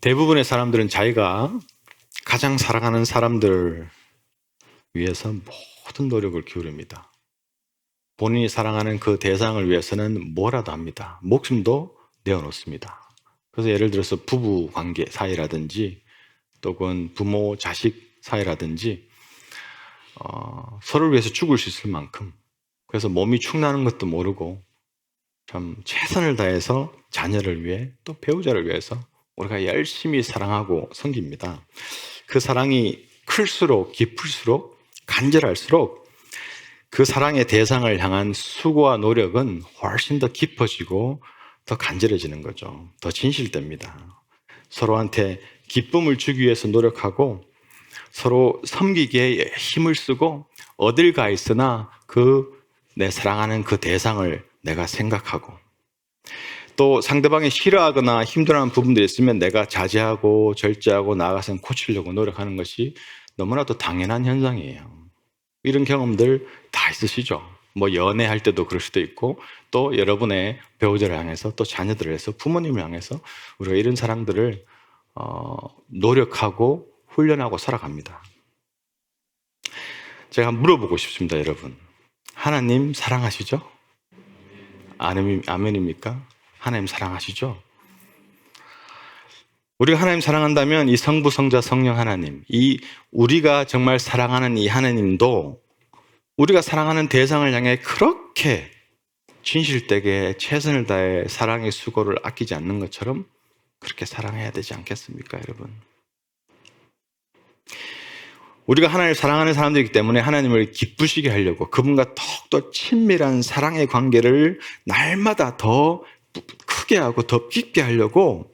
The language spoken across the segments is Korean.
대부분의 사람들은 자기가 가장 사랑하는 사람들 위해서 모든 노력을 기울입니다. 본인이 사랑하는 그 대상을 위해서는 뭐라도 합니다. 목숨도 내어놓습니다. 그래서 예를 들어서 부부 관계 사이라든지 또는 부모 자식 사이라든지 서로를 위해서 죽을 수 있을 만큼, 그래서 몸이 축나는 것도 모르고 참 최선을 다해서 자녀를 위해 또 배우자를 위해서 우리가 열심히 사랑하고 섬깁니다. 그 사랑이 클수록 깊을수록 간절할수록 그 사랑의 대상을 향한 수고와 노력은 훨씬 더 깊어지고 더 간절해지는 거죠. 더 진실됩니다. 서로한테 기쁨을 주기 위해서 노력하고 서로 섬기기에 힘을 쓰고 어딜 가 있으나 내 사랑하는 그 대상을 내가 생각하고, 또 상대방이 싫어하거나 힘들어하는 부분들이 있으면 내가 자제하고 절제하고 나아가서 고치려고 노력하는 것이 너무나도 당연한 현상이에요. 이런 경험들 다 있으시죠? 뭐 연애할 때도 그럴 수도 있고, 또 여러분의 배우자를 향해서, 또 자녀들을 해서, 부모님을 향해서 우리가 이런 사랑들을 노력하고 훈련하고 살아갑니다. 제가 물어보고 싶습니다, 여러분. 하나님 사랑하시죠? 아멘입니까? 하나님 사랑하시죠? 우리가 하나님 사랑한다면 이 성부, 성자, 성령 하나님, 이 우리가 정말 사랑하는 이 하나님도 우리가 사랑하는 대상을 향해 그렇게 진실되게 최선을 다해 사랑의 수고를 아끼지 않는 것처럼 그렇게 사랑해야 되지 않겠습니까, 여러분? 우리가 하나님을 사랑하는 사람들이기 때문에 하나님을 기쁘시게 하려고 그분과 더욱더 친밀한 사랑의 관계를 날마다 더 크게 하고 더 깊게 하려고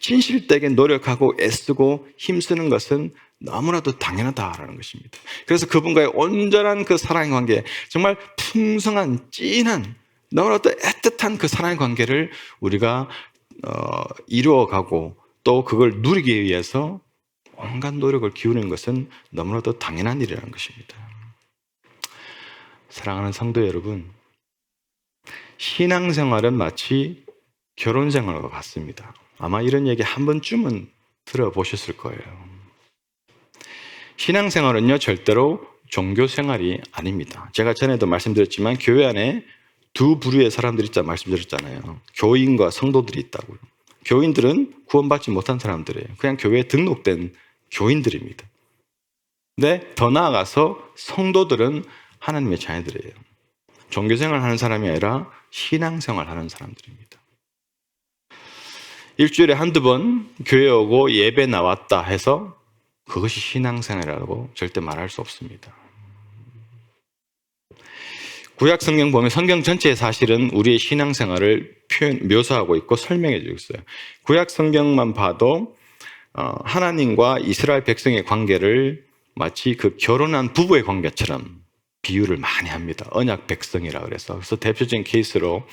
진실되게 노력하고 애쓰고 힘쓰는 것은 너무나도 당연하다라는 것입니다. 그래서 그분과의 온전한 그 사랑의 관계, 정말 풍성한 찐한 너무나도 애틋한 그 사랑의 관계를 우리가 이루어가고 또 그걸 누리기 위해서 온갖 노력을 기울이는 것은 너무나도 당연한 일이라는 것입니다. 사랑하는 성도 여러분, 신앙생활은 마치 결혼생활과 같습니다. 아마 이런 얘기 한 번쯤은 들어보셨을 거예요. 신앙생활은요, 절대로 종교생활이 아닙니다. 제가 전에도 말씀드렸지만 교회 안에 두 부류의 사람들이 있다고 말씀드렸잖아요. 교인과 성도들이 있다고요. 교인들은 구원받지 못한 사람들이에요. 그냥 교회에 등록된 교인들입니다. 근데 더 나아가서 성도들은 하나님의 자녀들이에요. 종교생활 하는 사람이 아니라 신앙생활 하는 사람들입니다. 일주일에 한두 번 교회 오고 예배 나왔다 해서 그것이 신앙생활이라고 절대 말할 수 없습니다. 구약 성경 보면 성경 전체에 사실은 우리의 신앙생활을 묘사하고 있고 설명해 주고 있어요. 구약 성경만 봐도 하나님과 이스라엘 백성의 관계를 마치 그 결혼한 부부의 관계처럼 비유를 많이 합니다. 언약 백성이라 그래서. 그래서 대표적인 케이스로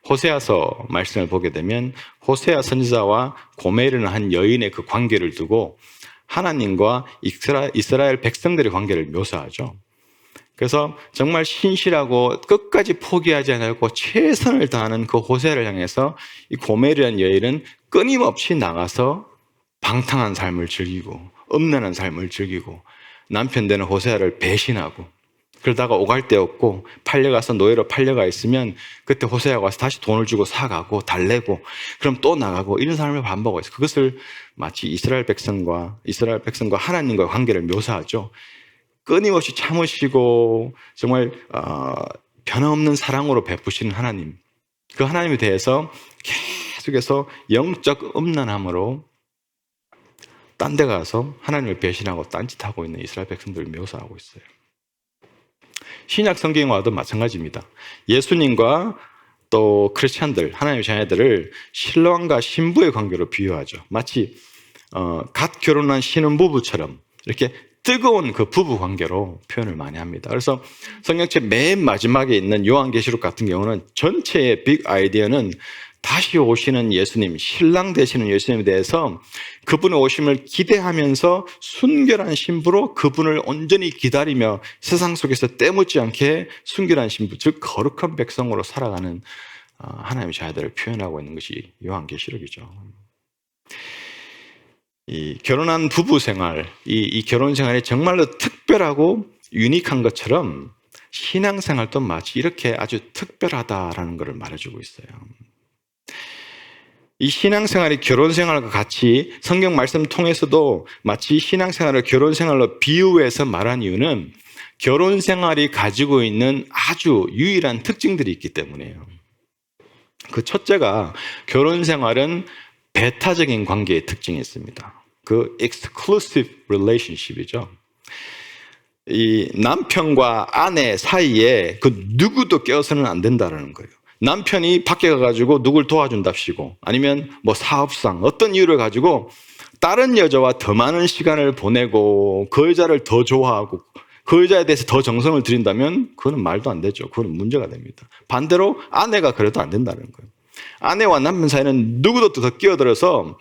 호세아서 말씀을 보게 되면 호세아 선지자와 고멜이라는 한 여인의 그 관계를 두고 하나님과 이스라엘 백성들의 관계를 묘사하죠. 그래서 정말 신실하고 끝까지 포기하지 않고 최선을 다하는 그 호세아를 향해서 이 고멜이라는 여인은 끊임없이 나가서 방탕한 삶을 즐기고 음란한 삶을 즐기고 남편 되는 호세아를 배신하고, 그러다가 오갈 데 없고 팔려가서 노예로 팔려가 있으면 그때 호세아가 와서 다시 돈을 주고 사가고 달래고 그럼 또 나가고 이런 삶을 반복하고 있어요. 그것을 마치 이스라엘 백성과 하나님과의 관계를 묘사하죠. 끊임없이 참으시고 정말 변함없는 사랑으로 베푸시는 하나님, 그 하나님에 대해서 계속해서 영적 음란함으로 딴 데 가서 하나님을 배신하고 딴짓하고 있는 이스라엘 백성들을 묘사하고 있어요. 신약 성경에 와도 마찬가지입니다. 예수님과 또 크리스찬들, 하나님의 자녀들을 신랑과 신부의 관계로 비유하죠. 마치 갓 결혼한 신혼부부처럼 이렇게 뜨거운 그 부부 관계로 표현을 많이 합니다. 그래서 성경책 맨 마지막에 있는 요한계시록 같은 경우는 전체의 빅 아이디어는 다시 오시는 예수님, 신랑 되시는 예수님에 대해서 그분의 오심을 기대하면서 순결한 신부로 그분을 온전히 기다리며 세상 속에서 때묻지 않게 순결한 신부, 즉 거룩한 백성으로 살아가는 하나님의 자녀들을 표현하고 있는 것이 요한계시록이죠. 이 결혼한 부부 생활, 이 결혼 생활이 정말로 특별하고 유니크한 것처럼 신앙생활도 마치 이렇게 아주 특별하다라는 것을 말해주고 있어요. 이 신앙생활이 결혼생활과 같이 성경 말씀 통해서도 마치 신앙생활을 결혼생활로 비유해서 말한 이유는 결혼생활이 가지고 있는 아주 유일한 특징들이 있기 때문이에요. 그 첫째가 결혼생활은 배타적인 관계의 특징이 있습니다. 그 exclusive relationship이죠. 이 남편과 아내 사이에 그 누구도 껴서는 안 된다는 거예요. 남편이 밖에 가가지고 누굴 도와준답시고 아니면 뭐 사업상 어떤 이유를 가지고 다른 여자와 더 많은 시간을 보내고 그 여자를 더 좋아하고 그 여자에 대해서 더 정성을 들인다면 그거는 말도 안 되죠. 그거는 문제가 됩니다. 반대로 아내가 그래도 안 된다는 거예요. 아내와 남편 사이는 누구도 더 끼어들어서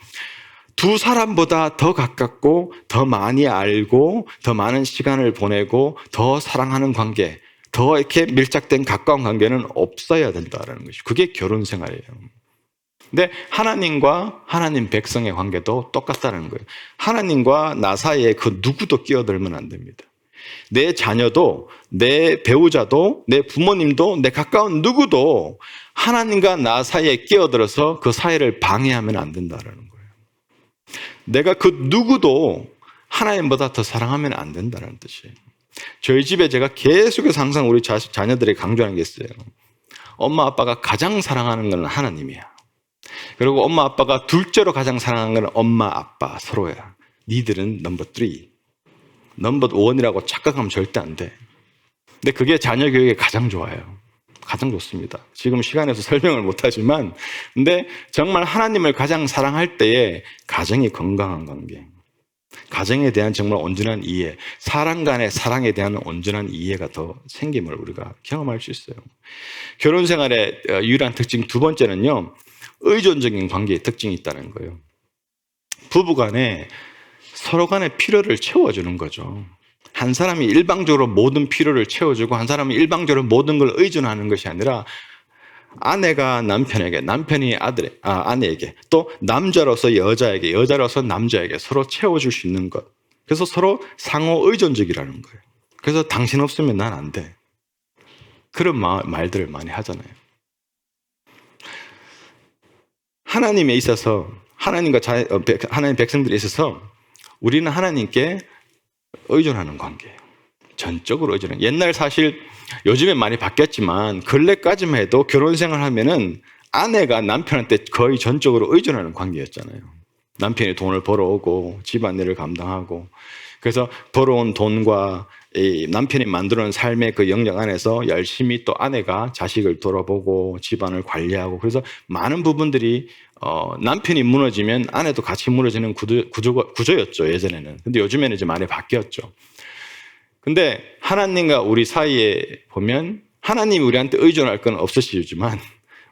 두 사람보다 더 가깝고 더 많이 알고 더 많은 시간을 보내고 더 사랑하는 관계, 더 이렇게 밀착된 가까운 관계는 없어야 된다는 것이 그게 결혼 생활이에요. 근데 하나님과 하나님 백성의 관계도 똑같다는 거예요. 하나님과 나 사이에 그 누구도 끼어들면 안 됩니다. 내 자녀도, 내 배우자도, 내 부모님도, 내 가까운 누구도 하나님과 나 사이에 끼어들어서 그 사이를 방해하면 안 된다는 거예요. 내가 그 누구도 하나님보다 더 사랑하면 안 된다는 뜻이에요. 저희 집에 제가 계속해서 항상 우리 자녀들에게 강조하는 게 있어요. 엄마 아빠가 가장 사랑하는 건 하나님이야. 그리고 엄마 아빠가 둘째로 가장 사랑하는 건 엄마 아빠 서로야. 니들은 넘버 3, 넘버 1이라고 착각하면 절대 안 돼. 근데 그게 자녀 교육에 가장 좋아요. 가장 좋습니다. 지금 시간에서 설명을 못하지만 근데 정말 하나님을 가장 사랑할 때에 가정이 건강한 관계, 가정에 대한 정말 온전한 이해, 사람 간의 사랑에 대한 온전한 이해가 더 생김을 우리가 경험할 수 있어요. 결혼 생활의 유일한 특징 두 번째는요, 의존적인 관계의 특징이 있다는 거예요. 부부 간에 서로 간의 필요를 채워주는 거죠. 한 사람이 일방적으로 모든 필요를 채워주고 한 사람이 일방적으로 모든 걸 의존하는 것이 아니라 아내가 남편에게, 남편이 아내에게, 또 남자로서 여자에게, 여자로서 남자에게 서로 채워줄 수 있는 것. 그래서 서로 상호 의존적이라는 거예요. 그래서 당신 없으면 난 안 돼. 그런 말들을 많이 하잖아요. 하나님에 있어서, 하나님 백성들에 있어서 우리는 하나님께 의존하는 관계예요. 전적으로 의존하는. 옛날 사실 요즘에 많이 바뀌었지만 근래까지만 해도 결혼 생활하면은 아내가 남편한테 거의 전적으로 의존하는 관계였잖아요. 남편이 돈을 벌어오고 집안일을 감당하고 그래서 벌어온 돈과 이 남편이 만들어놓은 삶의 그 영역 안에서 열심히 또 아내가 자식을 돌아보고 집안을 관리하고 그래서 많은 부분들이 남편이 무너지면 아내도 같이 무너지는 구조였죠, 예전에는. 근데 요즘에는 이제 많이 바뀌었죠. 근데 하나님과 우리 사이에 보면 하나님이 우리한테 의존할 건 없으시지만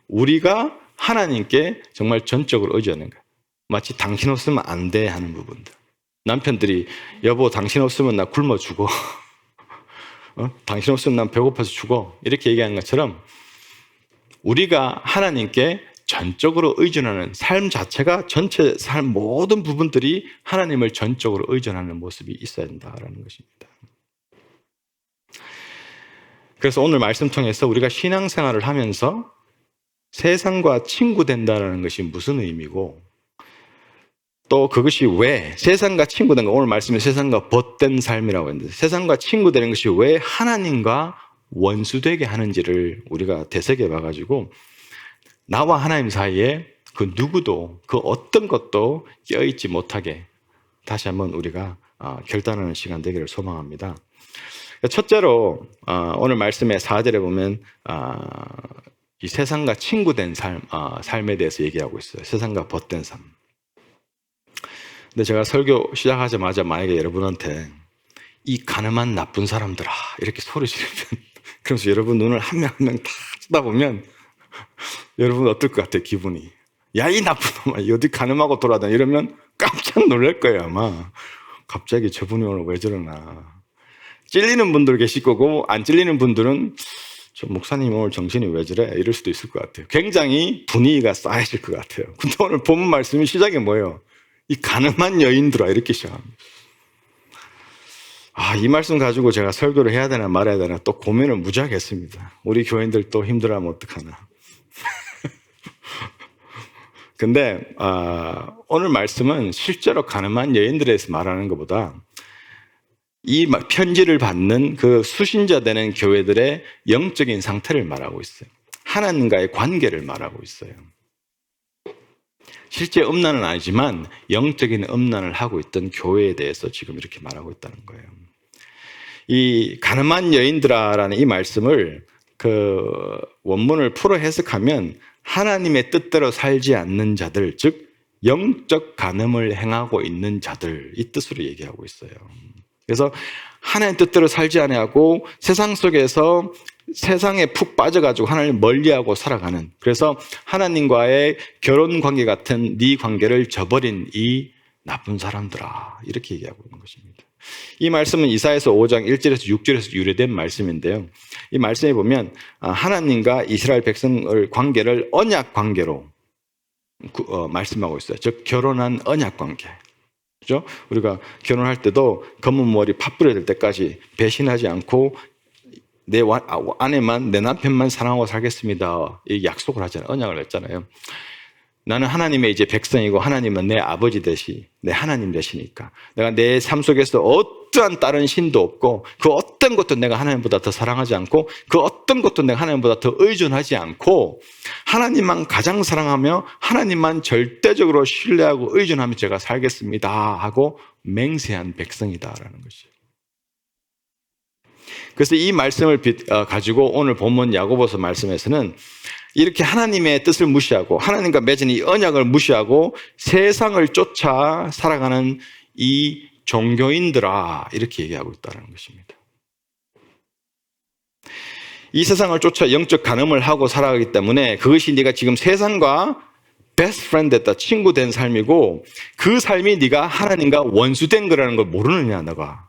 우리가 하나님께 정말 전적으로 의존하는 거예요. 마치 당신 없으면 안 돼 하는 부분들. 남편들이 여보 당신 없으면 나 굶어 죽어. 당신 없으면 난 배고파서 죽어. 이렇게 얘기하는 것처럼 우리가 하나님께 전적으로 의존하는 삶 자체가 전체 삶 모든 부분들이 하나님을 전적으로 의존하는 모습이 있어야 된다는 것입니다. 그래서 오늘 말씀 통해서 우리가 신앙생활을 하면서 세상과 친구 된다는 것이 무슨 의미고 또 그것이 왜 세상과 친구 된 거, 오늘 말씀에 세상과 벗된 삶이라고 했는데 세상과 친구 되는 것이 왜 하나님과 원수되게 하는지를 우리가 되새겨 봐가지고 나와 하나님 사이에 그 누구도 그 어떤 것도 껴있지 못하게 다시 한번 우리가 결단하는 시간 되기를 소망합니다. 첫째로 오늘 말씀의 4절에 보면 이 세상과 친구된 삶에 대해서 얘기하고 있어요. 세상과 벗된 삶. 근데 제가 설교 시작하자마자 만약에 여러분한테 이 가늠한 나쁜 사람들아 이렇게 소리 지르면 그래서 여러분 눈을 한 명 한 명 다 쳐다보면 여러분 어떨 것 같아요? 기분이. 야 이 나쁜 놈아 어디 가늠하고 돌아다니 이러면 깜짝 놀랄 거예요 아마. 갑자기 저분이 오늘 왜 저러나. 찔리는 분들 계실 거고 안 찔리는 분들은 저 목사님 오늘 정신이 왜 저래? 이럴 수도 있을 것 같아요. 굉장히 분위기가 싸해질 것 같아요. 근데 오늘 본문 말씀이 시작이 뭐예요? 이 가늠한 여인들아 이렇게 시작합니다. 이 말씀 가지고 제가 설교를 해야 되나 말아야 되나 또 고민을 무지하게 했습니다. 우리 교인들 또 힘들어하면 어떡하나. 근데 오늘 말씀은 실제로 가늠한 여인들에 대해서 말하는 것보다 이 편지를 받는 그 수신자 되는 교회들의 영적인 상태를 말하고 있어요. 하나님과의 관계를 말하고 있어요. 실제 음란은 아니지만 영적인 음란을 하고 있던 교회에 대해서 지금 이렇게 말하고 있다는 거예요. 이 가늠한 여인들아라는 이 말씀을 그 원문을 풀어 해석하면 하나님의 뜻대로 살지 않는 자들, 즉 영적 간음을 행하고 있는 자들, 이 뜻으로 얘기하고 있어요. 그래서 하나님 뜻대로 살지 아니하고 세상 속에서 세상에 푹 빠져가지고 하나님을 멀리하고 살아가는, 그래서 하나님과의 결혼 관계 같은 네 관계를 저버린 이 나쁜 사람들아, 이렇게 얘기하고 있는 것입니다. 이 말씀은 이사야서 5장 1절에서 6절에서 유래된 말씀인데요. 이 말씀에 보면 하나님과 이스라엘 백성의 관계를 언약 관계로 말씀하고 있어요. 즉 결혼한 언약 관계. 그죠? 우리가 결혼할 때도 검은 머리 팥 뿌려야 될 때까지 배신하지 않고 내 아내만, 내 남편만 사랑하고 살겠습니다. 이 약속을 하잖아요. 언약을 했잖아요. 나는 하나님의 이제 백성이고 하나님은 내 아버지 되시, 내 하나님 되시니까 내가 내 삶 속에서 어떠한 다른 신도 없고 그 어떤 것도 내가 하나님보다 더 사랑하지 않고 그 어떤 것도 내가 하나님보다 더 의존하지 않고 하나님만 가장 사랑하며 하나님만 절대적으로 신뢰하고 의존하며 제가 살겠습니다 하고 맹세한 백성이다라는 것이에요. 그래서 이 말씀을 가지고 오늘 본문 야고보서 말씀에서는 이렇게 하나님의 뜻을 무시하고 하나님과 맺은 이 언약을 무시하고 세상을 쫓아 살아가는 이 종교인들아, 이렇게 얘기하고 있다는 것입니다. 이 세상을 쫓아 영적 간음을 하고 살아가기 때문에 그것이 네가 지금 세상과 베스트 프렌드 됐다, 친구 된 삶이고 그 삶이 네가 하나님과 원수된 거라는 걸 모르느냐 너가.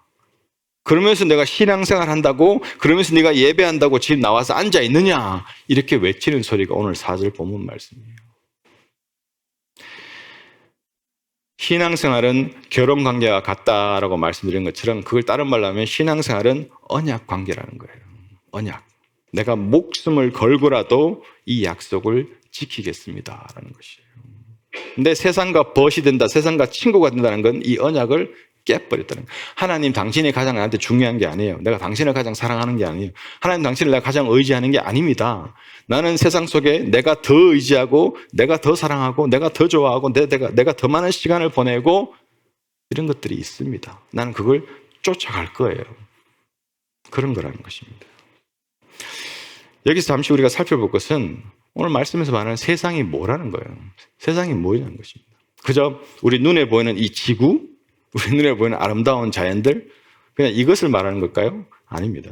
그러면서 내가 신앙생활 한다고, 그러면서 네가 예배한다고 집 나와서 앉아 있느냐, 이렇게 외치는 소리가 오늘 4절 본문 말씀이에요. 신앙생활은 결혼관계와 같다라고 말씀드린 것처럼 그걸 다른 말로 하면 신앙생활은 언약관계라는 거예요. 언약. 내가 목숨을 걸고라도 이 약속을 지키겠습니다라는 것이에요. 근데 세상과 벗이 된다, 세상과 친구가 된다는 건 이 언약을 깨버렸다는 거예요. 하나님 당신이 가장 나한테 중요한 게 아니에요. 내가 당신을 가장 사랑하는 게 아니에요. 하나님 당신을 내가 가장 의지하는 게 아닙니다. 나는 세상 속에 내가 더 의지하고 내가 더 사랑하고 내가 더 좋아하고 내가 더 많은 시간을 보내고 이런 것들이 있습니다. 나는 그걸 쫓아갈 거예요. 그런 거라는 것입니다. 여기서 잠시 우리가 살펴볼 것은 오늘 말씀에서 말하는 세상이 뭐라는 거예요. 세상이 뭐냐는 것입니다. 그저 우리 눈에 보이는 이 지구, 우리 눈에 보이는 아름다운 자연들, 그냥 이것을 말하는 걸까요? 아닙니다.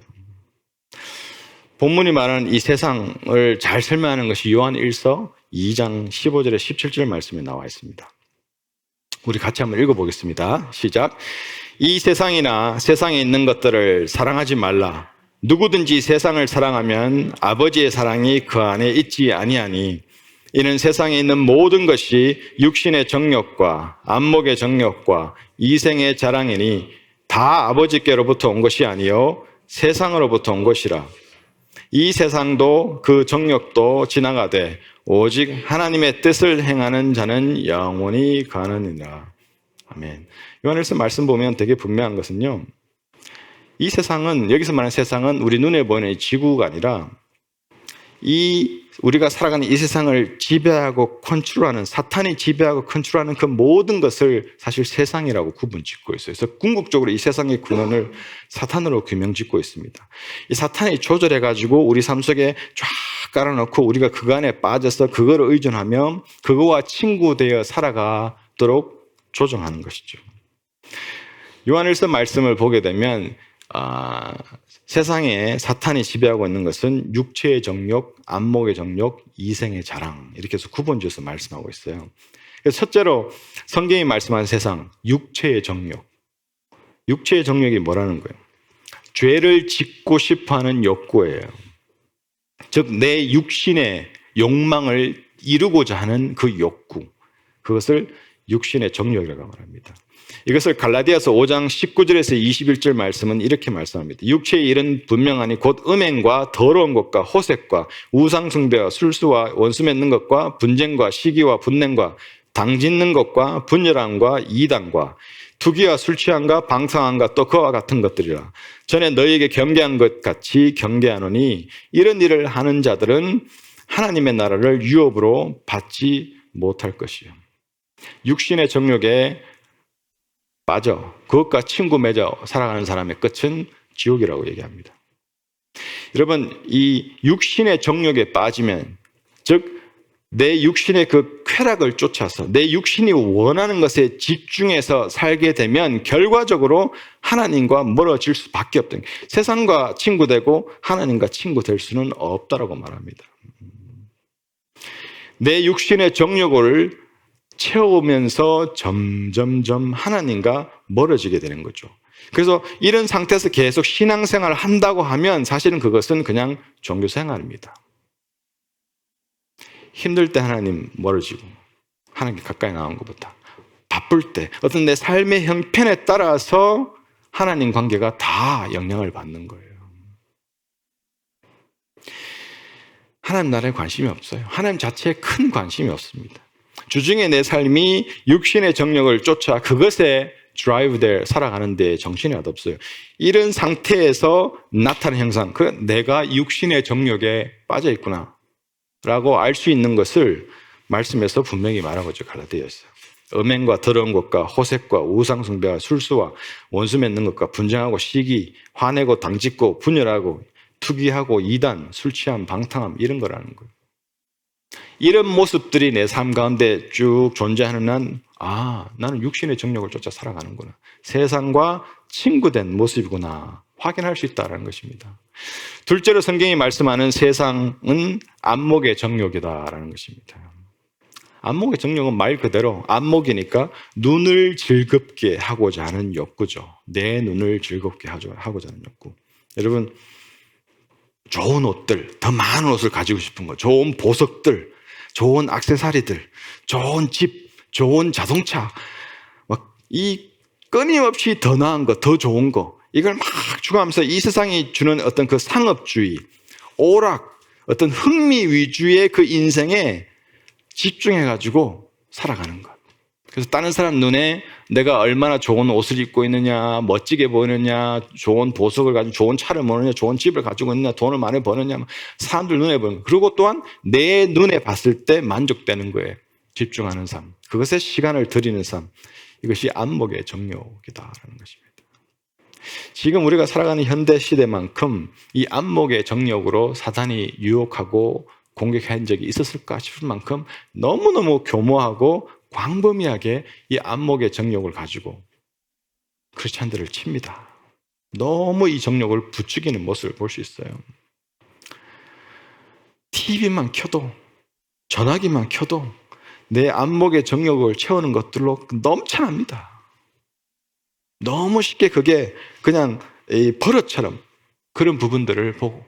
본문이 말하는 이 세상을 잘 설명하는 것이 요한 1서 2장 15절에 17절 말씀에 나와 있습니다. 우리 같이 한번 읽어보겠습니다. 시작. 이 세상이나 세상에 있는 것들을 사랑하지 말라. 누구든지 세상을 사랑하면 아버지의 사랑이 그 안에 있지 아니하니 이는 세상에 있는 모든 것이 육신의 정욕과 안목의 정욕과 이생의 자랑이니 다 아버지께로부터 온 것이 아니요 세상으로부터 온 것이라. 이 세상도 그 정욕도 지나가되 오직 하나님의 뜻을 행하는 자는 영원히 가느니라. 아멘. 요한일서 말씀 보면 되게 분명한 것은요, 이 세상은, 여기서 말하는 세상은 우리 눈에 보이는 지구가 아니라 우리가 살아가는 이 세상을 지배하고 컨트롤하는, 사탄이 지배하고 컨트롤하는 그 모든 것을 사실 세상이라고 구분 짓고 있어요. 그래서 궁극적으로 이 세상의 근원을 사탄으로 규명 짓고 있습니다. 이 사탄이 조절해가지고 우리 삶 속에 쫙 깔아놓고 우리가 그 안에 빠져서 그거를 의존하며 그거와 친구되어 살아가도록 조정하는 것이죠. 요한일서 말씀을 보게 되면 세상에 사탄이 지배하고 있는 것은 육체의 정욕, 안목의 정욕, 이생의 자랑, 이렇게 해서 구분지어서 말씀하고 있어요. 그래서 첫째로 성경이 말씀하는 세상, 육체의 정욕. 육체의 정욕이 뭐라는 거예요? 죄를 짓고 싶어하는 욕구예요. 즉 내 육신의 욕망을 이루고자 하는 그 욕구, 그것을 육신의 정욕이라고 말합니다. 이것을 갈라디아서 5장 19절에서 21절 말씀은 이렇게 말씀합니다. 육체의 일은 분명하니 곧 음행과 더러운 것과 호색과 우상숭배와 술수와 원수 맺는 것과 분쟁과 시기와 분냄과 당짓는 것과 분열함과 이단과 투기와 술 취함과 방탕함과 또 그와 같은 것들이라. 전에 너희에게 경계한 것 같이 경계하노니 이런 일을 하는 자들은 하나님의 나라를 유업으로 받지 못할 것이요. 육신의 정욕에 빠져 그것과 친구 맺어 살아가는 사람의 끝은 지옥이라고 얘기합니다. 여러분, 이 육신의 정욕에 빠지면, 즉 내 육신의 그 쾌락을 쫓아서 내 육신이 원하는 것에 집중해서 살게 되면 결과적으로 하나님과 멀어질 수밖에 없다. 세상과 친구 되고 하나님과 친구 될 수는 없다라고 말합니다. 내 육신의 정욕을 채우면서 점점점 하나님과 멀어지게 되는 거죠. 그래서 이런 상태에서 계속 신앙생활을 한다고 하면 사실은 그것은 그냥 종교생활입니다. 힘들 때 하나님 멀어지고 하나님 가까이 나온 것보다 바쁠 때 어떤 내 삶의 형편에 따라서 하나님 관계가 다 영향을 받는 거예요. 하나님 나라에 관심이 없어요. 하나님 자체에 큰 관심이 없습니다. 주중에 내 삶이 육신의 정욕을 쫓아 그것에 드라이브돼 살아가는 데 정신이 없어요. 이런 상태에서 나타나는 형상, 그 내가 육신의 정욕에 빠져 있구나 라고 알 수 있는 것을 말씀에서 분명히 말하고 있죠. 갈라디아에서. 음행과 더러운 것과 호색과 우상숭배와 술수와 원수 맺는 것과 분쟁하고 시기, 화내고 당짓고 분열하고 투기하고 이단, 술 취함, 방탕함 이런 거라는 거예요. 이런 모습들이 내 삶 가운데 쭉 존재하는 한, 나는 육신의 정욕을 쫓아 살아가는구나. 세상과 친구된 모습이구나. 확인할 수 있다는 것입니다. 둘째로 성경이 말씀하는 세상은 안목의 정욕이다라는 것입니다. 안목의 정욕은 말 그대로 안목이니까 눈을 즐겁게 하고자 하는 욕구죠. 내 눈을 즐겁게 하고자 하는 욕구. 여러분, 좋은 옷들, 더 많은 옷을 가지고 싶은 거, 좋은 보석들, 좋은 액세서리들, 좋은 집, 좋은 자동차, 이 끊임없이 더 나은 거, 더 좋은 거, 이걸 막 추구하면서 이 세상이 주는 어떤 그 상업주의, 오락, 어떤 흥미 위주의 그 인생에 집중해가지고 살아가는 것. 그래서 다른 사람 눈에 내가 얼마나 좋은 옷을 입고 있느냐, 멋지게 보이느냐, 좋은 보석을 가지고 좋은 차를 모느냐, 좋은 집을 가지고 있느냐, 돈을 많이 버느냐, 사람들 눈에 보는 거. 그리고 또한 내 눈에 봤을 때 만족되는 거에 집중하는 삶. 그것에 시간을 들이는 삶. 이것이 안목의 정욕이다라는 것입니다. 지금 우리가 살아가는 현대 시대만큼 이 안목의 정욕으로 사단이 유혹하고 공격한 적이 있었을까 싶을 만큼 너무너무 교모하고 광범위하게 이 안목의 정욕을 가지고 크리스찬들을 칩니다. 너무 이 정욕을 부추기는 모습을 볼 수 있어요. TV만 켜도, 전화기만 켜도 내 안목의 정욕을 채우는 것들로 넘쳐납니다. 너무 쉽게 그게 그냥 버릇처럼 그런 부분들을 보고,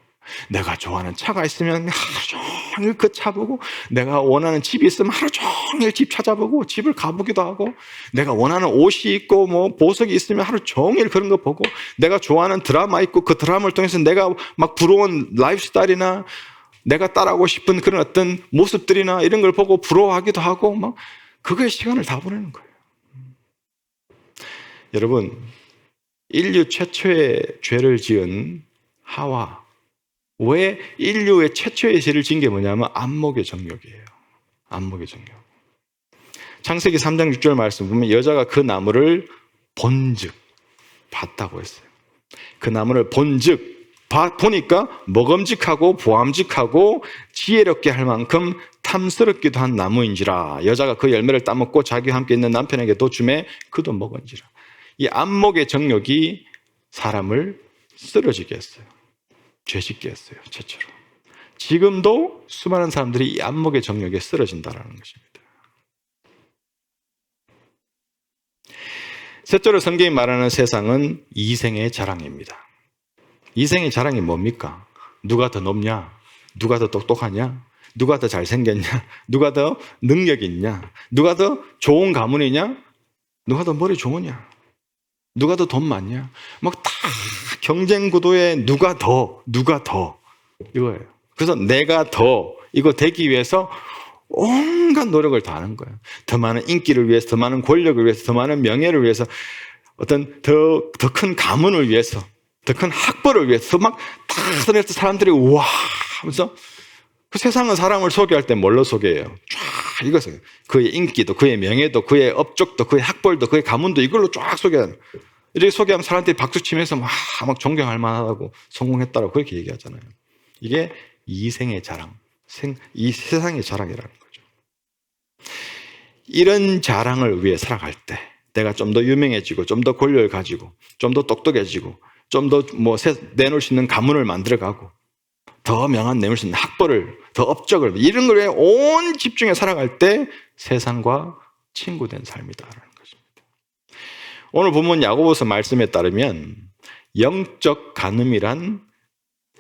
내가 좋아하는 차가 있으면 하루 종일 그 차 보고, 내가 원하는 집이 있으면 하루 종일 집 찾아보고 집을 가보기도 하고, 내가 원하는 옷이 있고 뭐 보석이 있으면 하루 종일 그런 거 보고, 내가 좋아하는 드라마 있고 그 드라마를 통해서 내가 막 부러운 라이프스타일이나 내가 따라하고 싶은 그런 어떤 모습들이나 이런 걸 보고 부러워하기도 하고, 막 그거에 시간을 다 보내는 거예요. 여러분, 인류 최초의 죄를 지은 하와, 왜 인류의 최초의 죄를 지은 게 뭐냐면 안목의 정욕이에요. 안목의 정욕. 창세기 3장 6절 말씀 보면 여자가 그 나무를 본즉 봤다고 했어요. 그 나무를 본즉 보니까 먹음직하고 보암직하고 지혜롭게 할 만큼 탐스럽기도 한 나무인지라. 여자가 그 열매를 따먹고 자기와 함께 있는 남편에게도 주매 그도 먹은지라. 이 안목의 정욕이 사람을 쓰러지게 했어요. 죄짓게 했어요. 최초로. 지금도 수많은 사람들이 이 안목의 정욕에 쓰러진다는 것입니다. 셋째로 성경이 말하는 세상은 이생의 자랑입니다. 이생의 자랑이 뭡니까? 누가 더 높냐? 누가 더 똑똑하냐? 누가 더 잘생겼냐? 누가 더 능력 있냐? 누가 더 좋은 가문이냐? 누가 더 머리 좋으냐? 누가 더 돈 많냐? 막 다 경쟁 구도에 누가 더 이거예요. 그래서 내가 더 이거 되기 위해서 온갖 노력을 다 하는 거예요. 더 많은 인기를 위해서, 더 많은 권력을 위해서, 더 많은 명예를 위해서, 어떤 더 큰 가문을 위해서, 더 큰 학벌을 위해서 막 다 선해서 사람들이 우와 하면서 그 세상은 사람을 소개할 때 뭘로 소개해요? 쫙 이것을 그의 인기도, 그의 명예도, 그의 업적도, 그의 학벌도, 그의 가문도 이걸로 쫙 소개하는. 이렇게 소개하면 사람들이 박수치면서 막 존경할 만하다고 성공했다고 그렇게 얘기하잖아요. 이게 이생의 자랑, 이 세상의 자랑이라는 거죠. 이런 자랑을 위해 살아갈 때 내가 좀 더 유명해지고 좀 더 권력을 가지고 좀 더 똑똑해지고 좀 더 내놓을 수 있는 가문을 만들어가고 더 명한 내놓을 수 있는 학벌을 더 업적을 이런 거에 온 집중해 살아갈 때 세상과 친구된 삶이다라는 것입니다. 오늘 본문 야고보서 말씀에 따르면 영적 간음이란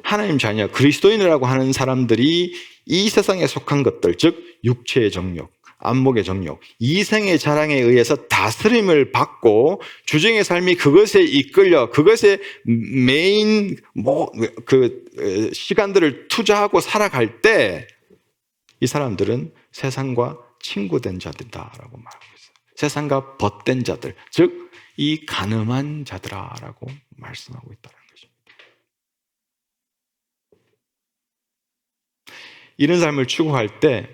하나님 자녀 그리스도인이라고 하는 사람들이 이 세상에 속한 것들, 즉 육체의 정욕, 안목의 정욕, 이생의 자랑에 의해서 다스림을 받고 주정의 삶이 그것에 이끌려 그것에 메인 시간들을 투자하고 살아갈 때 이 사람들은 세상과 친구된 자들이다라고 말하고 있어요. 세상과 벗된 자들, 즉 이 간음한 자들아라고 말씀하고 있다는 것입니다. 이런 삶을 추구할 때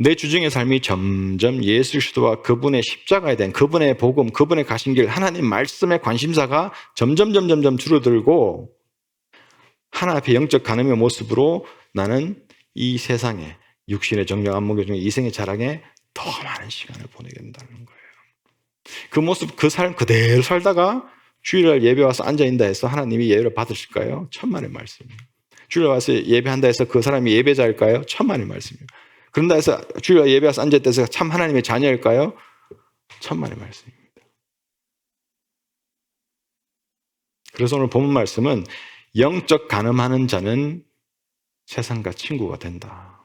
내 주중의 삶이 점점 예수 그리스도와 그분의 십자가에 대한 그분의 복음, 그분의 가신 길, 하나님 말씀의 관심사가 점점 줄어들고 하나 앞에 영적 간음의 모습으로 나는 이 세상에 육신의 정력, 안목의 정력, 이생의 자랑에 더 많은 시간을 보내게 된다는 거예요. 그 모습, 그 삶 그대로 살다가 주일날 예배 와서 앉아있다 해서 하나님이 예배를 받으실까요? 천만의 말씀입니다. 주일날 와서 예배한다 해서 그 사람이 예배자일까요? 천만의 말씀입니다. 그런다 해서 주일날 예배 와서 앉았다 해서 참 하나님의 자녀일까요? 천만의 말씀입니다. 그래서 오늘 본문 말씀은 영적 간음하는 자는 세상과 친구가 된다.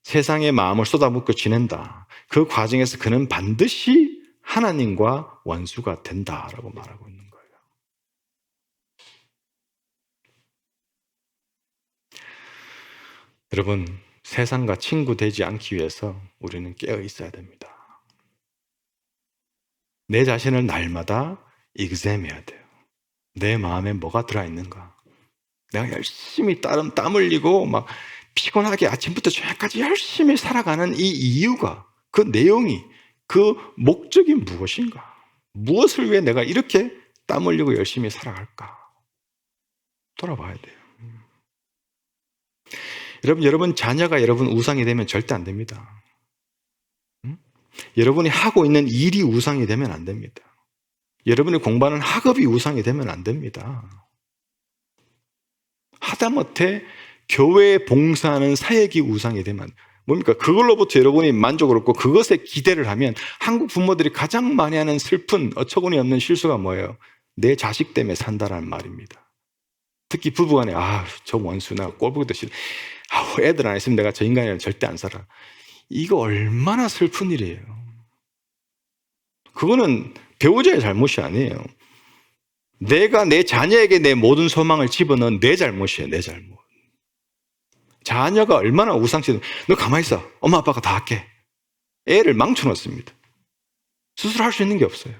세상의 마음을 쏟아붓고 지낸다. 그 과정에서 그는 반드시 하나님과 원수가 된다라고 말하고 있는 거예요. 여러분, 세상과 친구 되지 않기 위해서 우리는 깨어 있어야 됩니다. 내 자신을 날마다 examin해야 돼요. 내 마음에 뭐가 들어있는가? 내가 열심히 땀 흘리고 막 피곤하게 아침부터 저녁까지 열심히 살아가는 이 이유가, 그 내용이, 그 목적이 무엇인가? 무엇을 위해 내가 이렇게 땀 흘리고 열심히 살아갈까? 돌아봐야 돼요. 여러분 자녀가 여러분 우상이 되면 절대 안 됩니다. 여러분이 하고 있는 일이 우상이 되면 안 됩니다. 여러분이 공부하는 학업이 우상이 되면 안 됩니다. 하다못해 교회에 봉사하는 사역이 우상이 되면 뭡니까? 그걸로부터 여러분이 만족을 얻고 그것에 기대를 하면 한국 부모들이 가장 많이 하는 슬픈 어처구니 없는 실수가 뭐예요? 내 자식 때문에 산다라는 말입니다. 특히 부부간에 저 원수 내가 꼴보기도 싫어. 애들 안 있으면 내가 저 인간이랑 절대 안 살아. 이거 얼마나 슬픈 일이에요. 그거는 배우자의 잘못이 아니에요. 내가 내 자녀에게 내 모든 소망을 집어넣은 내 잘못이에요. 내 잘못. 자녀가 얼마나 우상시든 너 가만히 있어. 엄마 아빠가 다 할게. 애를 망쳐놓습니다. 스스로 할 수 있는 게 없어요.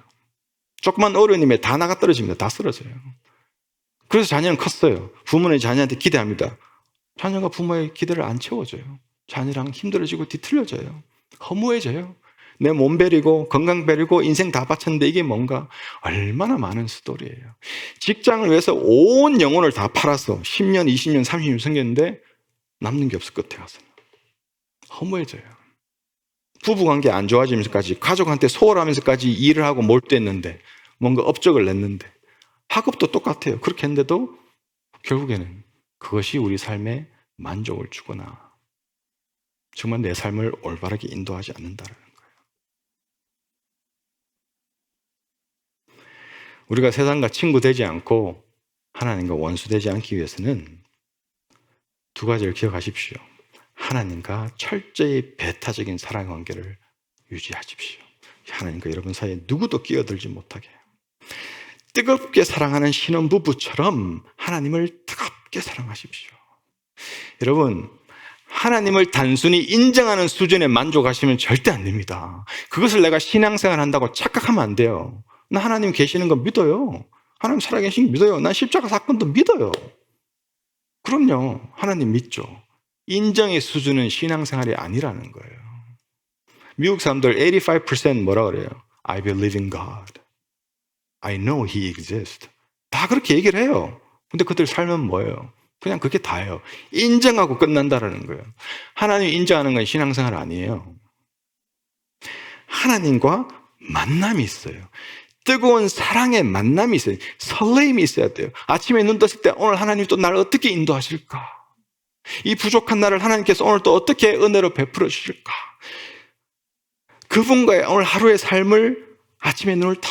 조그만 어려움에 다 나가 떨어집니다. 다 쓰러져요. 그래서 자녀는 컸어요. 부모는 자녀한테 기대합니다. 자녀가 부모의 기대를 안 채워줘요. 자녀랑 힘들어지고 뒤틀려져요. 허무해져요. 내 몸 베리고 건강 베리고 인생 다 바쳤는데 이게 뭔가 얼마나 많은 스토리예요. 직장을 위해서 온 영혼을 다 팔아서 10년, 20년, 30년 생겼는데 남는 게 없어. 끝에 가서 허무해져요. 부부관계 안 좋아지면서까지 가족한테 소홀하면서까지 일을 하고 몰두했는데 뭔가 업적을 냈는데 학업도 똑같아요. 그렇게 했는데도 결국에는 그것이 우리 삶에 만족을 주거나 정말 내 삶을 올바르게 인도하지 않는다는 거예요. 우리가 세상과 친구 되지 않고 하나님과 원수 되지 않기 위해서는 두 가지를 기억하십시오. 하나님과 철저히 배타적인 사랑 관계를 유지하십시오. 하나님과 여러분 사이에 누구도 끼어들지 못하게 뜨겁게 사랑하는 신혼부부처럼 하나님을 뜨겁게 사랑하십시오. 여러분, 하나님을 단순히 인정하는 수준에 만족하시면 절대 안 됩니다. 그것을 내가 신앙생활 한다고 착각하면 안 돼요. 나 하나님 계시는 거 믿어요. 하나님 살아계신 거 믿어요. 난 십자가 사건도 믿어요. 그럼요. 하나님 믿죠. 인정의 수준은 신앙생활이 아니라는 거예요. 미국 사람들 85% 뭐라 그래요? I believe in God. I know He exists. 다 그렇게 얘기를 해요. 근데 그들 삶은 뭐예요? 그냥 그게 다예요. 인정하고 끝난다라는 거예요. 하나님 인정하는 건 신앙생활 아니에요. 하나님과 만남이 있어요. 뜨거운 사랑의 만남이 있어요. 설레임이 있어야 돼요. 아침에 눈 떴을 때 오늘 하나님 또 나를 어떻게 인도하실까? 이 부족한 나를 하나님께서 오늘 또 어떻게 은혜로 베풀어 주실까? 그분과의 오늘 하루의 삶을 아침에 눈을 탁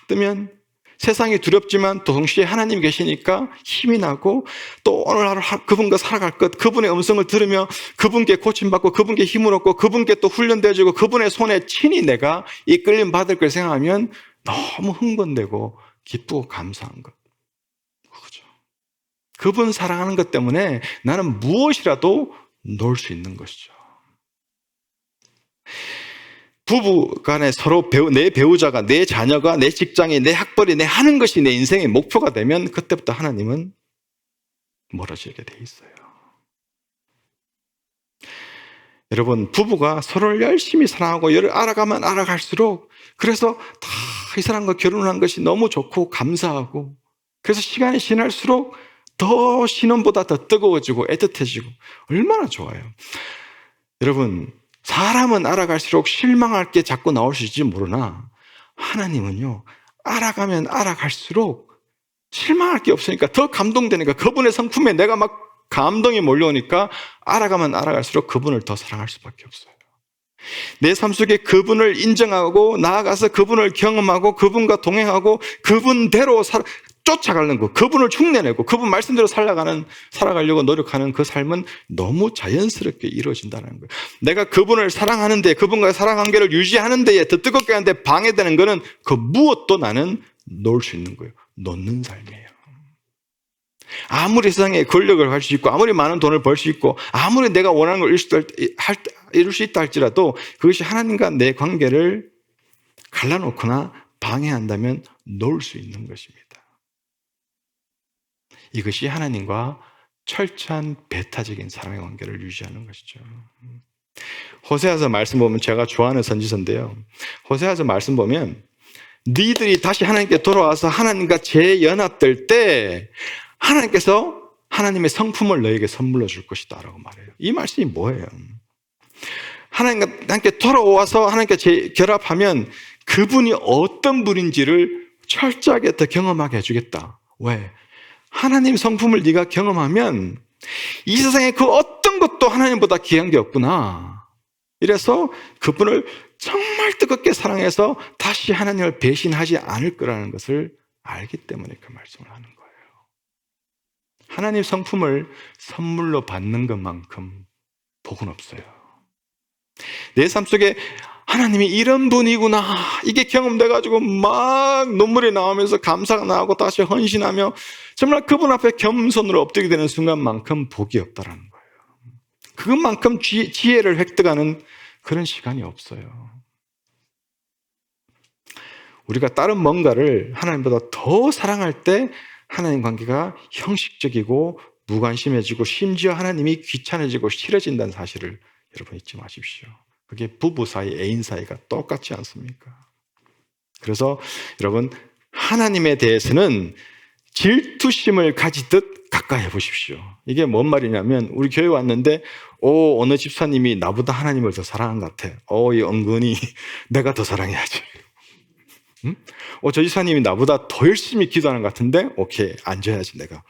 뜨면 세상이 두렵지만 동시에 하나님 계시니까 힘이 나고 또 오늘 하루 그분과 살아갈 것, 그분의 음성을 들으며 그분께 고침받고 그분께 힘을 얻고 그분께 또 훈련되어지고 그분의 손에 친히 내가 이끌림 받을 걸 생각하면 너무 흥분되고 기쁘고 감사한 것. 그죠? 그분 사랑하는 것 때문에 나는 무엇이라도 놓을 수 있는 것이죠. 부부 간에 서로 내 배우자가, 내 자녀가, 내 직장이, 내 학벌이, 내 하는 것이 내 인생의 목표가 되면 그때부터 하나님은 멀어지게 돼 있어요. 여러분, 부부가 서로를 열심히 사랑하고 알아가면 알아갈수록 그래서 다 이 사람과 결혼한 것이 너무 좋고 감사하고 그래서 시간이 지날수록 더 신혼보다 더 뜨거워지고 애틋해지고 얼마나 좋아요. 여러분, 사람은 알아갈수록 실망할 게 자꾸 나올 수 있을지 모르나 하나님은요, 알아가면 알아갈수록 실망할 게 없으니까 더 감동되니까 그분의 성품에 내가 막 감동이 몰려오니까 알아가면 알아갈수록 그분을 더 사랑할 수밖에 없어요. 내 삶 속에 그분을 인정하고 나아가서 그분을 경험하고 그분과 동행하고 그분대로 쫓아가는 거, 그분을 흉내내고 그분 말씀대로 살아가려고 노력하는 그 삶은 너무 자연스럽게 이루어진다는 거예요. 내가 그분을 사랑하는데, 그분과의 사랑 관계를 유지하는 데에 더 뜨겁게 하는데 방해되는 거는 그 무엇도 나는 놓을 수 있는 거예요. 놓는 삶이에요. 아무리 세상에 권력을 할 수 있고 아무리 많은 돈을 벌 수 있고 아무리 내가 원하는 걸 이룰 수 있다 할지라도 그것이 하나님과 내 관계를 갈라놓거나 방해한다면 놓을 수 있는 것입니다. 이것이 하나님과 철저한 배타적인 사랑의 관계를 유지하는 것이죠. 호세아서 말씀 보면 제가 좋아하는 선지서인데요. 호세아서 말씀 보면 너희들이 다시 하나님께 돌아와서 하나님과 재연합될 때 하나님께서 하나님의 성품을 너에게 선물로 줄 것이다 라고 말해요. 이 말씀이 뭐예요? 하나님께 돌아와서 하나님께 재결합하면 그분이 어떤 분인지를 철저하게 더 경험하게 해주겠다. 왜? 하나님 성품을 네가 경험하면 이 세상에 그 어떤 것도 하나님보다 귀한 게 없구나. 이래서 그분을 정말 뜨겁게 사랑해서 다시 하나님을 배신하지 않을 거라는 것을 알기 때문에 그 말씀을 하는 거예요. 하나님 성품을 선물로 받는 것만큼 복은 없어요. 내 삶 속에 하나님이 이런 분이구나 이게 경험돼가지고 막 눈물이 나오면서 감사가 나오고 다시 헌신하며 정말 그분 앞에 겸손으로 엎드리게 되는 순간만큼 복이 없다라는 거예요. 그것만큼 지혜를 획득하는 그런 시간이 없어요. 우리가 다른 뭔가를 하나님보다 더 사랑할 때 하나님 관계가 형식적이고 무관심해지고 심지어 하나님이 귀찮아지고 싫어진다는 사실을 여러분 잊지 마십시오. 그게 부부 사이, 애인 사이가 똑같지 않습니까? 그래서 여러분 하나님에 대해서는 질투심을 가지듯 가까이 해보십시오. 이게 뭔 말이냐면 우리 교회 왔는데 어느 집사님이 나보다 하나님을 더 사랑한 것 같아. 이 은근히 내가 더 사랑해야지. 응? 저 집사님이 나보다 더 열심히 기도하는 것 같은데 오케이 앉아야지 내가.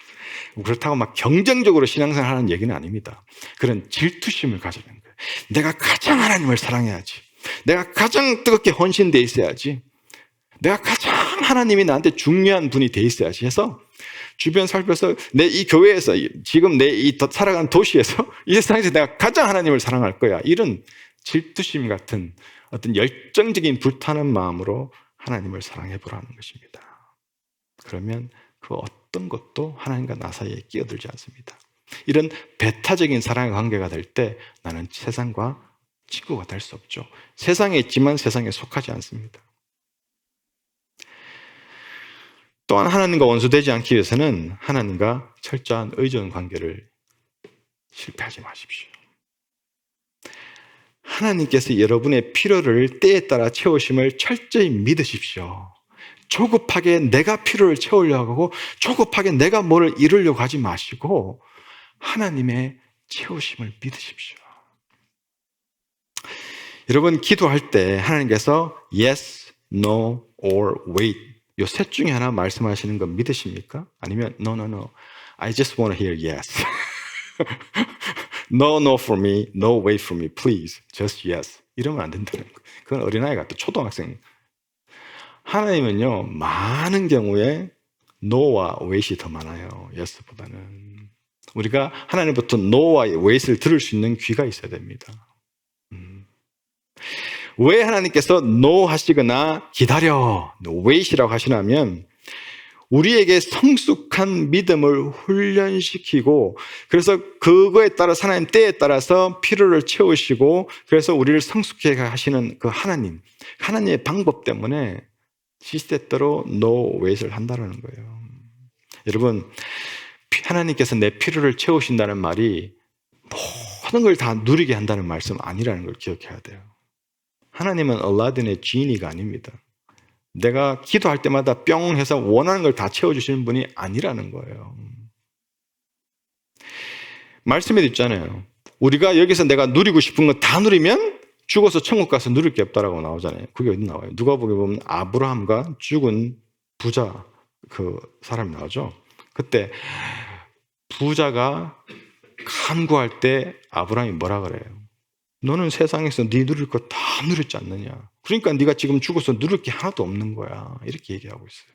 그렇다고 막 경쟁적으로 신앙생활 하는 얘기는 아닙니다. 그런 질투심을 가지는 거예요. 내가 가장 하나님을 사랑해야지. 내가 가장 뜨겁게 헌신돼 있어야지. 내가 가장 하나님이 나한테 중요한 분이 돼 있어야지 해서 주변 살펴서 내 이 교회에서 지금 내 이 살아가는 도시에서 이 세상에서 내가 가장 하나님을 사랑할 거야. 이런 질투심 같은 어떤 열정적인 불타는 마음으로 하나님을 사랑해 보라는 것입니다. 그러면 그 어떤 것도 하나님과 나 사이에 끼어들지 않습니다. 이런 배타적인 사랑의 관계가 될 때 나는 세상과 친구가 될 수 없죠. 세상에 있지만 세상에 속하지 않습니다. 또한 하나님과 원수되지 않기 위해서는 하나님과 철저한 의존 관계를 실패하지 마십시오. 하나님께서 여러분의 필요를 때에 따라 채우심을 철저히 믿으십시오. 조급하게 내가 필요를 채우려고 하고 조급하게 내가 뭐를 이루려고 하지 마시고 하나님의 채우심을 믿으십시오. 여러분 기도할 때 하나님께서 yes, no, or wait 이 셋 중에 하나 말씀하시는 거 믿으십니까? 아니면 no, no, no, I just want to hear yes. No, no for me, no wait for me, please, just yes. 이러면 안 된다는 거예요. 그건 어린아이 같아, 초등학생. 하나님은요, 많은 경우에 no와 wait이 더 많아요. yes보다는. 우리가 하나님부터 no와 wait을 들을 수 있는 귀가 있어야 됩니다. 왜 하나님께서 no 하시거나 기다려, wait이라고 하시냐면 우리에게 성숙한 믿음을 훈련시키고 그래서 그거에 따라 하나님 때에 따라서 필요를 채우시고 그래서 우리를 성숙하게 하시는 그 하나님의 방법 때문에 시시때때로 no wait을 한다는 거예요. 여러분 하나님께서 내 필요를 채우신다는 말이 모든 걸 다 누리게 한다는 말씀 아니라는 걸 기억해야 돼요. 하나님은 알라딘의 지니가 아닙니다. 내가 기도할 때마다 뿅 해서 원하는 걸 다 채워주시는 분이 아니라는 거예요. 말씀에도 있잖아요. 우리가 여기서 내가 누리고 싶은 거 다 누리면 죽어서 천국 가서 누릴 게 없다라고 나오잖아요. 그게 어디 나와요? 누가복음에 보면 아브라함과 죽은 부자 그 사람이 나오죠. 그때 부자가 간구할 때 아브라함이 뭐라 그래요? 너는 세상에서 네 누릴 거 다 누렸지 않느냐. 그러니까 네가 지금 죽어서 누릴 게 하나도 없는 거야. 이렇게 얘기하고 있어요.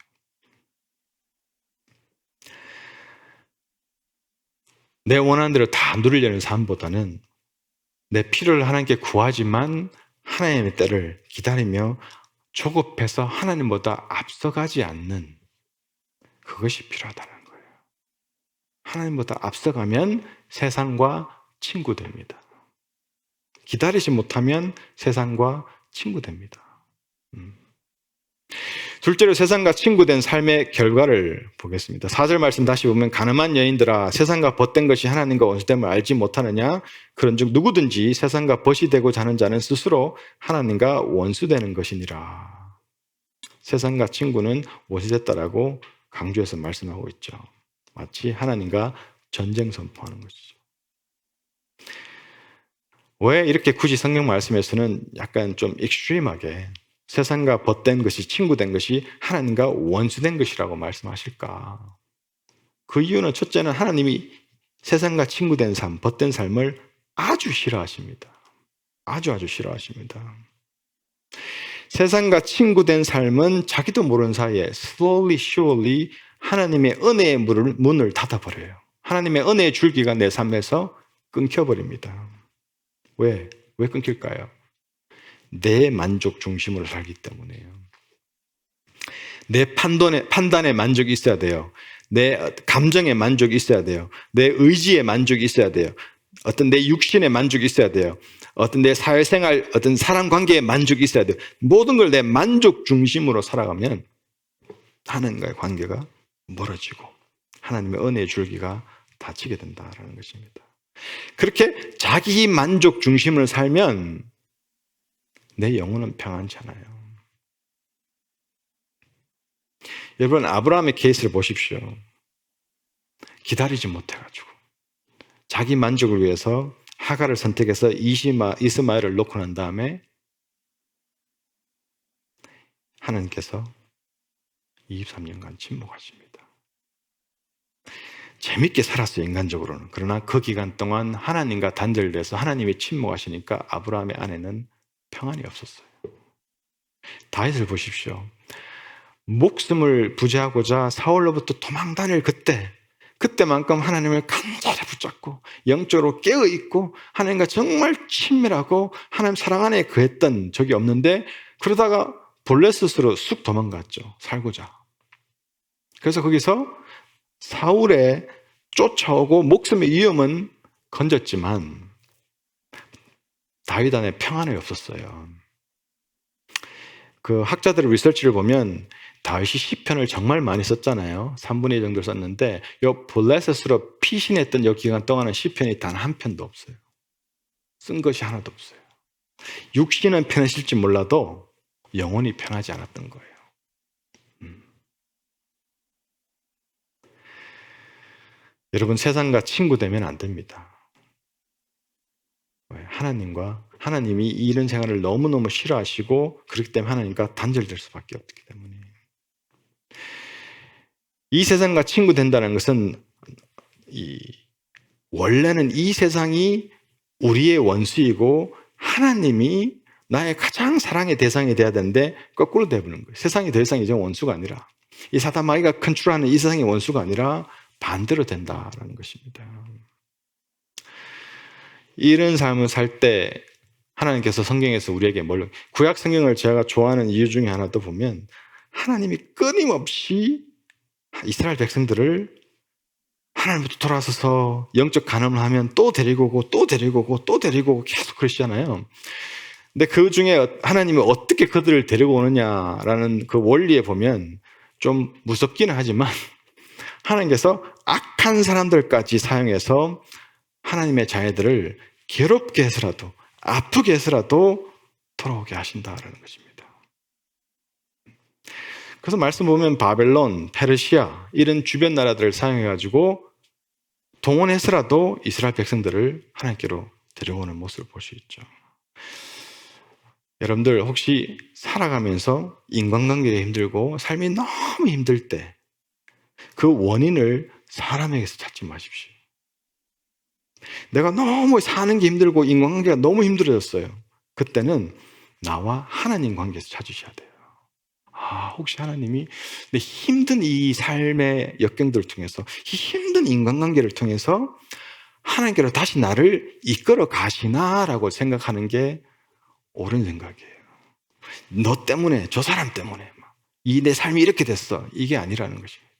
내 원하는 대로 다 누리려는 삶보다는 내 필요를 하나님께 구하지만 하나님의 때를 기다리며 조급해서 하나님보다 앞서가지 않는 그것이 필요하다는 거예요. 하나님보다 앞서가면 세상과 친구 됩니다. 기다리지 못하면 세상과 친구 됩니다. 둘째로 세상과 친구된 삶의 결과를 보겠습니다. 4절 말씀 다시 보면 가늠한 여인들아 세상과 벗된 것이 하나님과 원수됨을 알지 못하느냐 그런즉 누구든지 세상과 벗이 되고 자는 자는 스스로 하나님과 원수되는 것이니라. 세상과 친구는 원수됐다라고 강조해서 말씀하고 있죠. 마치 하나님과 전쟁 선포하는 것이죠. 왜 이렇게 굳이 성경 말씀에서는 약간 좀 익스트림하게 세상과 벗된 것이 친구된 것이 하나님과 원수된 것이라고 말씀하실까? 그 이유는 첫째는 하나님이 세상과 친구된 삶, 벗된 삶을 아주 싫어하십니다. 아주 싫어하십니다. 세상과 친구된 삶은 자기도 모르는 사이에 slowly, surely 하나님의 은혜의 문을 닫아버려요. 하나님의 은혜의 줄기가 내 삶에서 끊겨버립니다. 왜 끊길까요? 내 만족 중심으로 살기 때문에요. 내 판단에 만족이 있어야 돼요. 내 감정에 만족이 있어야 돼요. 내 의지에 만족이 있어야 돼요. 어떤 내 육신에 만족이 있어야 돼요. 어떤 내 사회생활, 어떤 사람 관계에 만족이 있어야 돼요. 모든 걸 내 만족 중심으로 살아가면 하나님과의 관계가 멀어지고 하나님의 은혜의 줄기가 닫히게 된다는 것입니다. 그렇게 자기 만족 중심을 살면 내 영혼은 평안치 않아요. 여러분 아브라함의 케이스를 보십시오. 기다리지 못해가지고 자기 만족을 위해서 하갈을 선택해서 이스마엘을 놓고 난 다음에 하나님께서 23년간 침묵하십니다. 재밌게 살았어요, 인간적으로는. 그러나 그 기간 동안 하나님과 단절돼서 하나님이 침묵하시니까 아브라함의 아내는 평안이 없었어요. 다윗을 보십시오. 목숨을 부지하고자 사울로부터 도망 다닐 그때만큼 하나님을 간절히 붙잡고 영적으로 깨어있고 하나님과 정말 친밀하고 하나님 사랑 안에 거했던 적이 없는데, 그러다가 블레셋으로 쑥 도망갔죠. 살고자. 그래서 거기서 사울의 쫓아오고 목숨의 위험은 건졌지만 다윗 안에 평안이 없었어요. 그 학자들의 리서치를 보면 다윗이 시편을 정말 많이 썼잖아요. 3분의 2 정도 썼는데 요 블레셋으로 피신했던 요 기간 동안은 시편이 단 한 편도 없어요. 쓴 것이 하나도 없어요. 육신은 편하실지 몰라도 영혼이 편하지 않았던 거예요. 여러분, 세상과 친구 되면 안 됩니다. 하나님이 이런 생활을 너무너무 싫어하시고 그렇기 때문에 하나님과 단절될 수밖에 없기 때문에. 이 세상과 친구 된다는 것은 원래는 이 세상이 우리의 원수이고 하나님이 나의 가장 사랑의 대상이 돼야 되는데 거꾸로 돼버리는 거예요. 세상이 더 이상 이제 원수가 아니라, 이 사단 마귀가 컨트롤하는 이 세상의 원수가 아니라 반대로 된다라는 것입니다. 이런 삶을 살 때 하나님께서 성경에서 우리에게 구약 성경을 제가 좋아하는 이유 중에 하나도 보면 하나님이 끊임없이 이스라엘 백성들을 하나님부터 돌아서서 영적 간음을 하면 또 데리고 오고 또 데리고 오고 또 데리고 오고 계속 그러시잖아요. 근데 그 중에 하나님이 어떻게 그들을 데리고 오느냐라는 그 원리에 보면 좀 무섭기는 하지만 하나님께서 악한 사람들까지 사용해서 하나님의 자녀들을 괴롭게 해서라도 아프게 해서라도 돌아오게 하신다라는 것입니다. 그래서 말씀 보면 바벨론, 페르시아 이런 주변 나라들을 사용해가지고 동원해서라도 이스라엘 백성들을 하나님께로 데려오는 모습을 볼 수 있죠. 여러분들 혹시 살아가면서 인간관계가 힘들고 삶이 너무 힘들 때 그 원인을 사람에게서 찾지 마십시오. 내가 너무 사는 게 힘들고 인간관계가 너무 힘들어졌어요. 그때는 나와 하나님 관계에서 찾으셔야 돼요. 혹시 하나님이 내 힘든 이 삶의 역경들을 통해서, 이 힘든 인간관계를 통해서 하나님께로 다시 나를 이끌어 가시나라고 생각하는 게 옳은 생각이에요. 너 때문에, 저 사람 때문에 내 삶이 이렇게 됐어, 이게 아니라는 것입니다.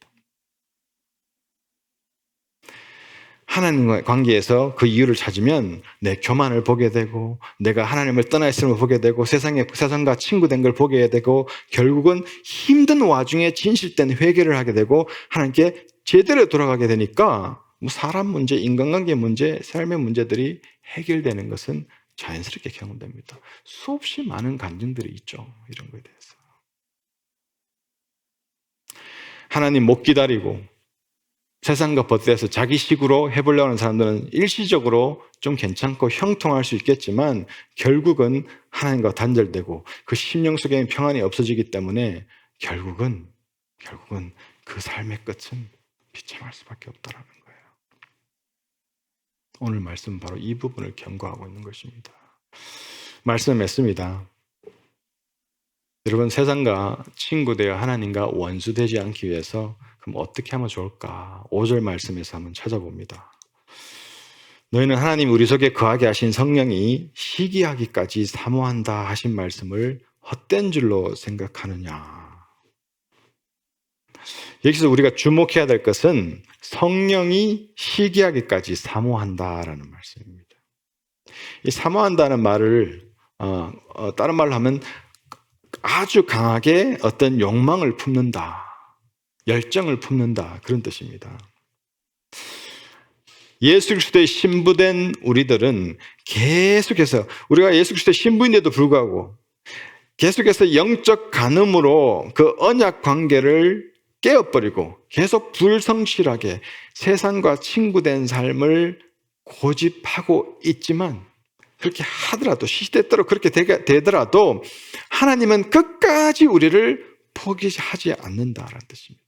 하나님과의 관계에서 그 이유를 찾으면 내 교만을 보게 되고 내가 하나님을 떠나 있음을 보게 되고 세상과 친구 된 걸 보게 되고 결국은 힘든 와중에 진실된 회개를 하게 되고 하나님께 제대로 돌아가게 되니까 사람 문제, 인간관계 문제, 삶의 문제들이 해결되는 것은 자연스럽게 경험됩니다. 수없이 많은 간증들이 있죠. 이런 거에 대해서. 하나님 못 기다리고 세상과 버텨서 자기 식으로 해보려고 하는 사람들은 일시적으로 좀 괜찮고 형통할 수 있겠지만 결국은 하나님과 단절되고 그 심령 속에 평안이 없어지기 때문에 결국은 그 삶의 끝은 비참할 수밖에 없다는 거예요. 오늘 말씀 바로 이 부분을 경고하고 있는 것입니다. 말씀을 맺습니다. 여러분, 세상과 친구 되어 하나님과 원수 되지 않기 위해서 그럼 어떻게 하면 좋을까? 5절 말씀에서 한번 찾아봅니다. 너희는 하나님 우리 속에 거하게 하신 성령이 시기하기까지 사모한다 하신 말씀을 헛된 줄로 생각하느냐? 여기서 우리가 주목해야 될 것은 성령이 시기하기까지 사모한다라는 말씀입니다. 이 사모한다는 말을 다른 말로 하면 아주 강하게 어떤 욕망을 품는다, 열정을 품는다, 그런 뜻입니다. 예수 그리스도의 신부된 우리들은 계속해서 우리가 예수 그리스도의 신부인데도 불구하고 계속해서 영적 간음으로 그 언약 관계를 깨어버리고 계속 불성실하게 세상과 친구된 삶을 고집하고 있지만, 그렇게 하더라도 시대대로 그렇게 되더라도 하나님은 끝까지 우리를 포기하지 않는다라는 뜻입니다.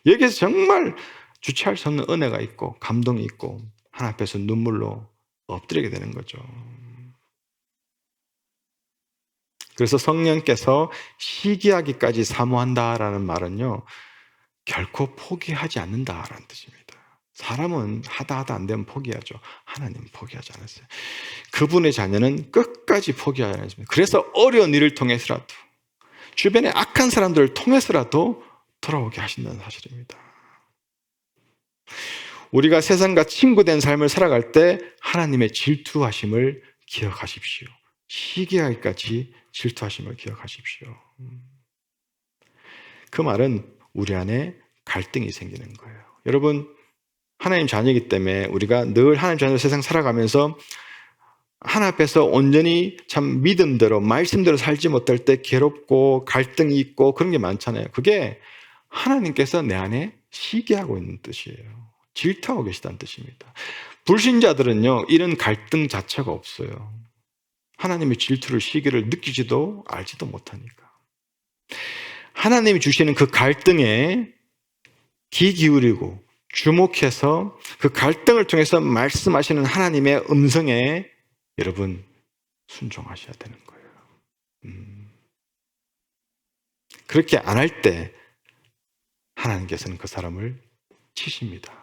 여기에서 정말 주체할 수 없는 은혜가 있고 감동이 있고 하나님 앞에서 눈물로 엎드리게 되는 거죠. 그래서 성령께서 시기하기까지 사모한다라는 말은요, 결코 포기하지 않는다라는 뜻입니다. 사람은 하다 안 되면 포기하죠. 하나님은 포기하지 않았어요. 그분의 자녀는 끝까지 포기하지 않습니다. 그래서 어려운 일을 통해서라도, 주변에 악한 사람들을 통해서라도 돌아오게 하신다는 사실입니다. 우리가 세상과 친구된 삶을 살아갈 때 하나님의 질투하심을 기억하십시오. 시기하기까지 질투하심을 기억하십시오. 그 말은 우리 안에 갈등이 생기는 거예요. 여러분, 하나님 자녀이기 때문에 우리가 늘 하나님 자녀로 세상 살아가면서 하나님 앞에서 온전히 참 믿음대로 말씀대로 살지 못할 때 괴롭고 갈등이 있고 그런 게 많잖아요. 그게 하나님께서 내 안에 시기하고 있는 뜻이에요. 질투하고 계시다는 뜻입니다. 불신자들은요, 이런 갈등 자체가 없어요. 하나님의 질투를, 시기를 느끼지도 알지도 못하니까. 하나님이 주시는 그 갈등에 귀 기울이고 주목해서 그 갈등을 통해서 말씀하시는 하나님의 음성에 여러분 순종하셔야 되는 거예요. 그렇게 안 할 때 하나님께서는 그 사람을 치십니다.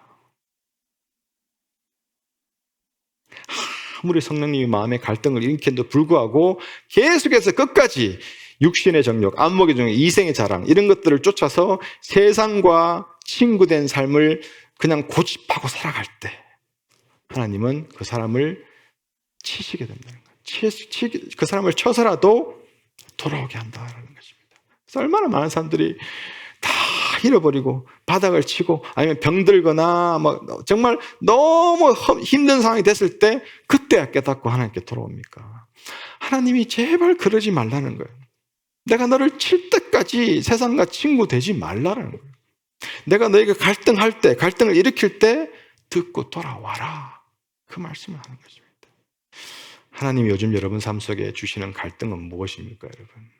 아무리 성령님이 마음의 갈등을 일으켰는데도 불구하고 계속해서 끝까지 육신의 정욕, 안목의 정욕, 이생의 자랑 이런 것들을 쫓아서 세상과 친구된 삶을 그냥 고집하고 살아갈 때 하나님은 그 사람을 치시게 된다는 거예요. 그 사람을 쳐서라도 돌아오게 한다는 것입니다. 그래서 얼마나 많은 사람들이 다 잃어버리고 바닥을 치고 아니면 병들거나 막 정말 너무 힘든 상황이 됐을 때 그때야 깨닫고 하나님께 돌아옵니까? 하나님이 제발 그러지 말라는 거예요. 내가 너를 칠 때까지 세상과 친구 되지 말라는 거예요. 내가 너에게 갈등할 때, 갈등을 일으킬 때 듣고 돌아와라. 그 말씀을 하는 것입니다. 하나님이 요즘 여러분 삶 속에 주시는 갈등은 무엇입니까, 여러분?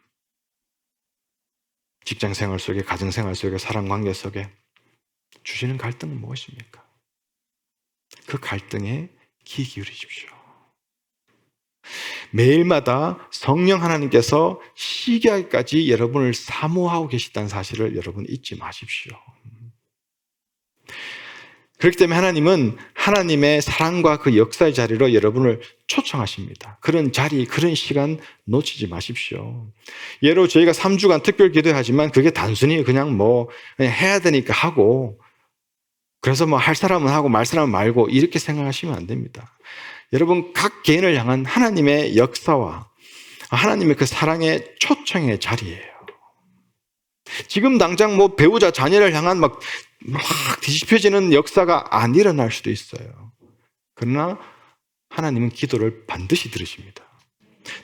직장 생활 속에, 가정 생활 속에, 사람 관계 속에 주시는 갈등은 무엇입니까? 그 갈등에 귀 기울이십시오. 매일마다 성령 하나님께서 시기하기까지 여러분을 사모하고 계시다는 사실을 여러분 잊지 마십시오. 그렇기 때문에 하나님은 하나님의 사랑과 그 역사의 자리로 여러분을 초청하십니다. 그런 자리, 그런 시간 놓치지 마십시오. 예로 저희가 3주간 특별 기도하지만 그게 단순히 그냥 해야 되니까 하고 그래서 할 사람은 하고 말 사람은 말고 이렇게 생각하시면 안 됩니다. 여러분 각 개인을 향한 하나님의 역사와 하나님의 그 사랑의 초청의 자리예요. 지금 당장 배우자 자녀를 향한 막 뒤집혀지는 역사가 안 일어날 수도 있어요. 그러나 하나님은 기도를 반드시 들으십니다.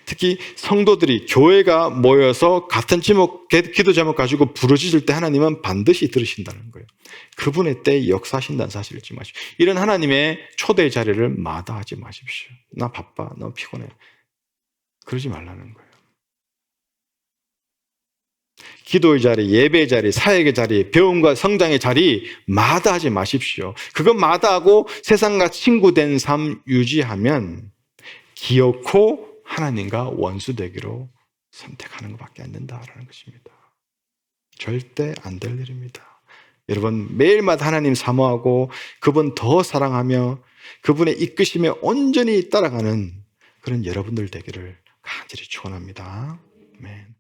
특히 성도들이 교회가 모여서 같은 제목, 기도 제목 가지고 부르짖을 때 하나님은 반드시 들으신다는 거예요. 그분의 때에 역사하신다는 사실을 잊지 마십시오. 이런 하나님의 초대의 자리를 마다하지 마십시오. 나 바빠, 너 피곤해. 그러지 말라는 거예요. 기도의 자리, 예배의 자리, 사역의 자리, 배움과 성장의 자리 마다하지 마십시오. 그것 마다하고 세상과 친구된 삶 유지하면 기어코 하나님과 원수되기로 선택하는 것밖에 안 된다라는 것입니다. 절대 안 될 일입니다. 여러분 매일마다 하나님 사모하고 그분 더 사랑하며 그분의 이끄심에 온전히 따라가는 그런 여러분들 되기를 간절히 축원합니다. 아멘.